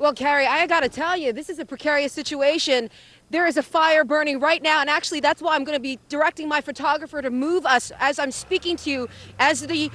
Well, Carrie, I got to tell you, this is a precarious situation. There is a fire burning right now, and actually that's why I'm going to be directing my photographer to move us as I'm speaking to you, as the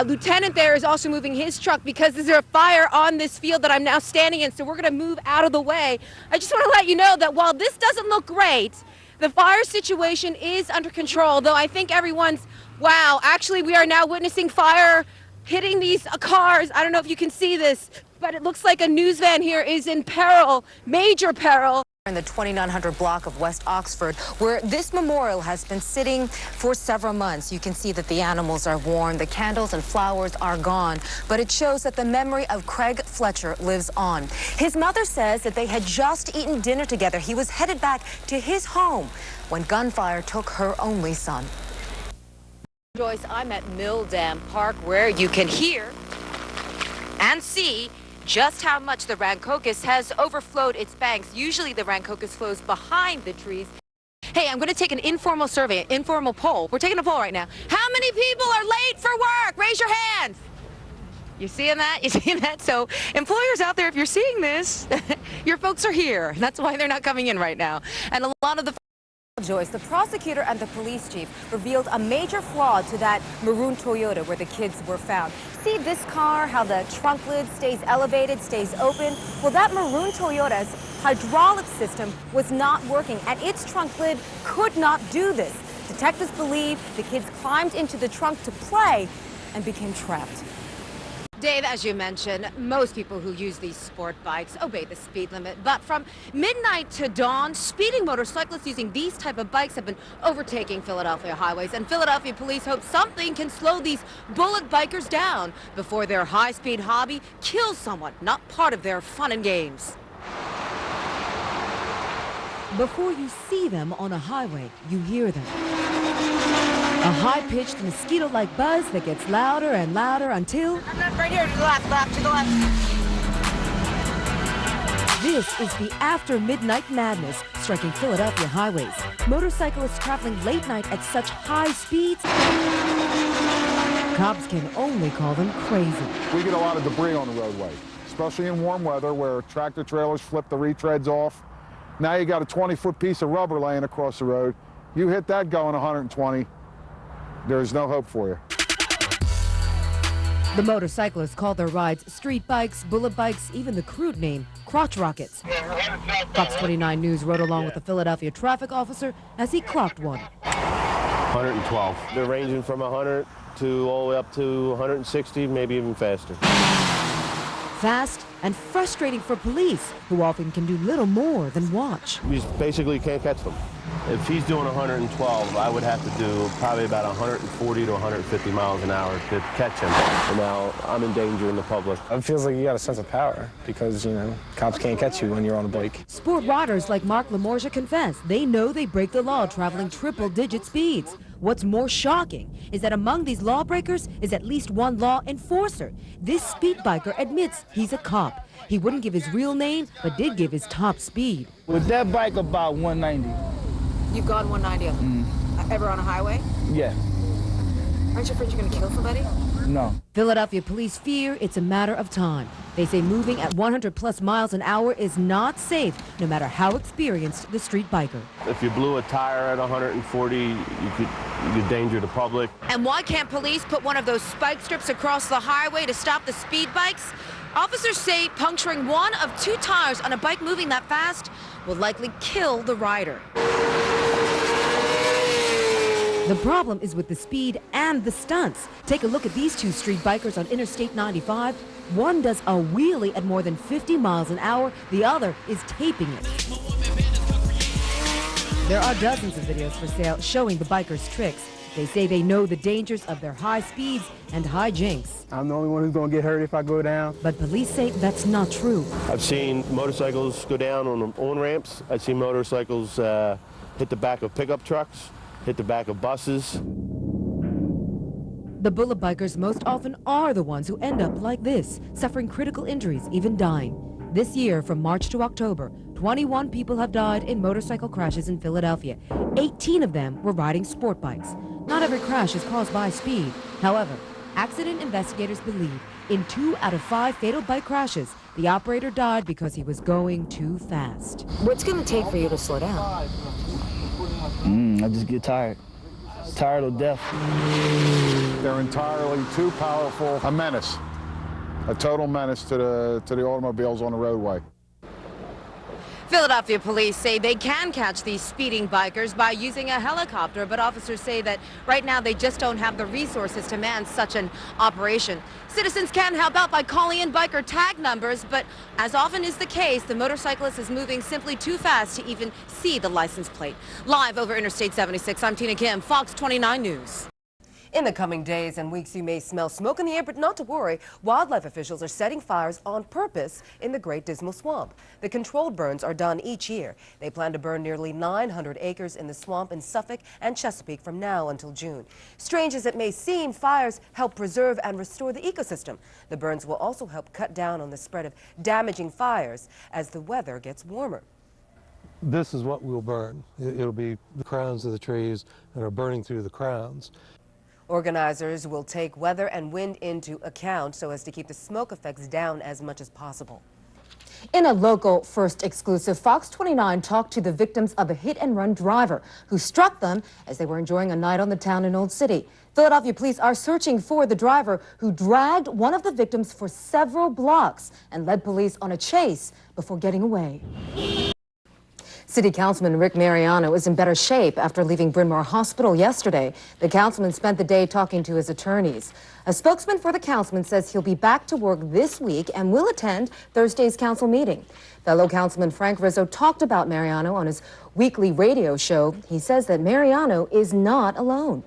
lieutenant there is also moving his truck because there's a fire on this field that I'm now standing in, so we're going to move out of the way. I just want to let you know that while this doesn't look great, the fire situation is under control, though I think everyone's, wow, actually we are now witnessing fire hitting these cars. I don't know if you can see this, but it looks like a news van here is in peril, major peril. In the 2900 block of West Oxford, where this memorial has been sitting for several months. You can see that the animals are worn, the candles and flowers are gone, but it shows that the memory of Craig Fletcher lives on. His mother says that they had just eaten dinner together. He was headed back to his home when gunfire took her only son. Joyce, I'm at Mill Dam Park, where you can hear and see just how much the Rancocas has overflowed its banks. Usually the Rancocas flows behind the trees. Hey, I'm going to take an informal survey, an informal poll. We're taking a poll right now. How many people are late for work? Raise your hands. You seeing that? You seeing that? So employers out there, if you're seeing this, your folks are here. That's why they're not coming in right now. And a lot of the Joyce, the prosecutor and the police chief revealed a major flaw to that maroon Toyota where the kids were found. See this car, how the trunk lid stays elevated, stays open? Well, that maroon Toyota's hydraulic system was not working, and its trunk lid could not do this. Detectives believe the kids climbed into the trunk to play and became trapped. Dave, as you mentioned, most people who use these sport bikes obey the speed limit, but from midnight to dawn, speeding motorcyclists using these type of bikes have been overtaking Philadelphia highways, and Philadelphia police hope something can slow these bullet bikers down before their high-speed hobby kills someone not part of their fun and games. Before you see them on a highway, you hear them. A high-pitched, mosquito-like buzz that gets louder and louder until... Right here, to the left, to the left. This is the after-midnight madness striking Philadelphia highways. Motorcyclists traveling late night at such high speeds, cops can only call them crazy. We get a lot of debris on the roadway, especially in warm weather where tractor trailers flip the retreads off. Now you got a 20-foot piece of rubber laying across the road. You hit that going 120, there's no hope for you. The motorcyclists call their rides street bikes, bullet bikes, even the crude name, crotch rockets. Fox 29 News rode along with a Philadelphia traffic officer as he clocked one. 112. They're ranging from 100 to all the way up to 160, maybe even faster. Fast and frustrating for police, who often can do little more than watch. We basically can't catch them. If he's doing 112, I would have to do probably about 140 to 150 miles an hour to catch him. And now I'm endangering the public. It feels like you got a sense of power because, you know, cops can't catch you when you're on a bike. Sport riders like Mark Lamorcia confess they know they break the law traveling triple-digit speeds. What's more shocking is that among these lawbreakers is at least one law enforcer. This speed biker admits he's a cop. He wouldn't give his real name, but did give his top speed. With that bike, about 190. You've gone 190 ever on a highway? Yeah. Aren't you afraid you're going to kill somebody? No. Philadelphia police fear it's a matter of time. They say moving at 100+ miles an hour is not safe, no matter how experienced the street biker. If you blew a tire at 140, you could endanger the public. And why can't police put one of those spike strips across the highway to stop the speed bikes? Officers say puncturing one of two tires on a bike moving that fast will likely kill the rider. The problem is with the speed and the stunts. Take a look at these two street bikers on Interstate 95. One does a wheelie at more than 50 miles an hour. The other is taping it. There are dozens of videos for sale showing the bikers' tricks. They say they know the dangers of their high speeds and high jinks. I'm the only one who's going to get hurt if I go down. But police say that's not true. I've seen motorcycles go down on on-ramps. I've seen motorcycles hit the back of pickup trucks, hit the back of buses. The bullet bikers most often are the ones who end up like this, suffering critical injuries, even dying. This year, from March to October, 21 people have died in motorcycle crashes in Philadelphia. 18 of them were riding sport bikes. Not every crash is caused by speed. However, accident investigators believe in 2 out of 5 fatal bike crashes, The operator died because he was going too fast. What's going to take for you to slow down? I just get tired. Tired of death. They're entirely too powerful. A menace. A total menace to the automobiles on the roadway. Philadelphia police say they can catch these speeding bikers by using a helicopter, but officers say that right now they just don't have the resources to man such an operation. Citizens can help out by calling in biker tag numbers, but as often is the case, the motorcyclist is moving simply too fast to even see the license plate. Live over Interstate 76, I'm Tina Kim, Fox 29 News. In the coming days and weeks, you may smell smoke in the air, but not to worry. Wildlife officials are setting fires on purpose in the Great Dismal Swamp. The controlled burns are done each year. They plan to burn nearly 900 acres in the swamp in Suffolk and Chesapeake from now until June. Strange as it may seem, fires help preserve and restore the ecosystem. The burns will also help cut down on the spread of damaging fires as the weather gets warmer. This is what we'll burn. It'll be the crowns of the trees that are burning through the crowns. Organizers will take weather and wind into account so as to keep the smoke effects down as much as possible. In a local First exclusive, Fox 29 talked to the victims of a hit-and-run driver who struck them as they were enjoying a night on the town in Old City. Philadelphia police are searching for the driver who dragged one of the victims for several blocks and led police on a chase before getting away. City Councilman Rick Mariano is in better shape after leaving Bryn Mawr Hospital yesterday. The councilman spent the day talking to his attorneys. A spokesman for the councilman says he'll be back to work this week and will attend Thursday's council meeting. Fellow Councilman Frank Rizzo talked about Mariano on his weekly radio show. He says that Mariano is not alone.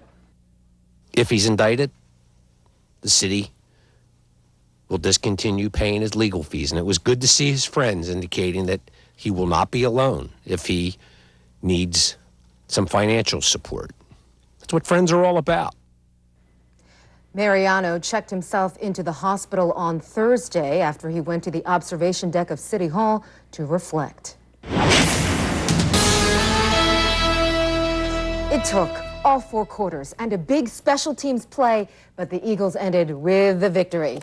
If he's indicted, the city will discontinue paying his legal fees. And it was good to see his friends indicating that he will not be alone if he needs some financial support. That's what friends are all about. Mariano checked himself into the hospital on Thursday after he went to the observation deck of City Hall to reflect. It took all 4 quarters and a big special teams play, but the Eagles ended with the victory.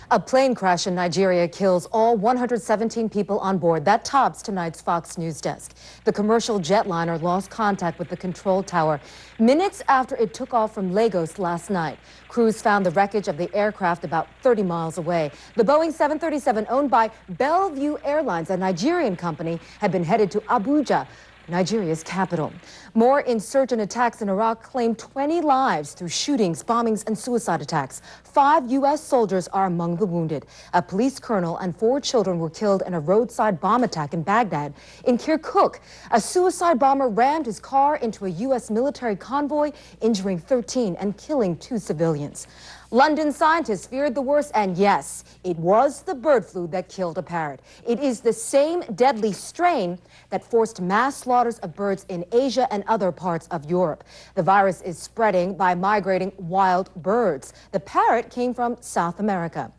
A plane crash in Nigeria kills all 117 people on board. That tops tonight's Fox News desk. The commercial jetliner lost contact with the control tower minutes after it took off from Lagos last night. Crews found the wreckage of the aircraft about 30 miles away. The Boeing 737, owned by Bellevue Airlines, a Nigerian company, had been headed to Abuja, Nigeria's capital. More insurgent attacks in Iraq claimed 20 lives through shootings, bombings, and suicide attacks. 5 U.S. soldiers are among the wounded. A police colonel and 4 children were killed in a roadside bomb attack in Baghdad. In Kirkuk, a suicide bomber rammed his car into a U.S. military convoy, injuring 13 and killing 2 civilians. London scientists feared the worst, and yes, it was the bird flu that killed a parrot. It is the same deadly strain that forced mass slaughters of birds in Asia and other parts of Europe. The virus is spreading by migrating wild birds. The parrot came from South America.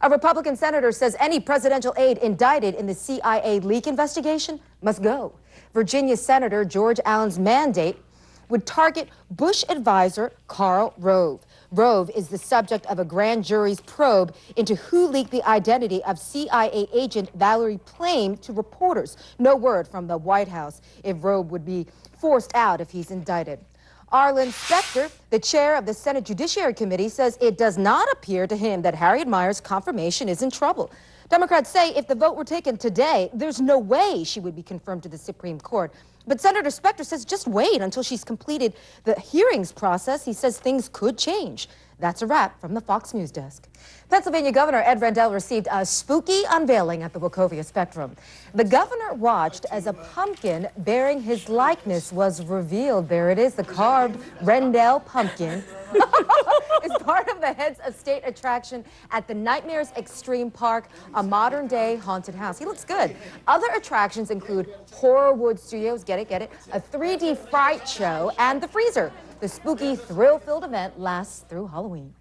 A Republican senator says any presidential aide indicted in the CIA leak investigation must go. Virginia Senator George Allen's mandate would target Bush advisor Karl Rove. Rove is the subject of a grand jury's probe into who leaked the identity of CIA agent Valerie Plame to reporters. No word from the White House if Rove would be forced out if he's indicted. Arlen Specter, the chair of the Senate Judiciary Committee, says it does not appear to him that Harriet Meyer's confirmation is in trouble. Democrats say if the vote were taken today, there's no way she would be confirmed to the Supreme Court. But Senator Specter says just wait until she's completed the hearings process. He says things could change. That's a wrap from the Fox News desk. Pennsylvania Governor Ed Rendell received a spooky unveiling at the Wachovia Spectrum. The governor watched as a pumpkin bearing his likeness was revealed. There it is, the carved Rendell pumpkin. Is part of the Heads of State attraction at the Nightmares Extreme Park, a modern-day haunted house. He looks good. Other attractions include Horrorwood Studios, get it, a 3D fright show, and the Freezer. The spooky, thrill-filled event lasts through Halloween.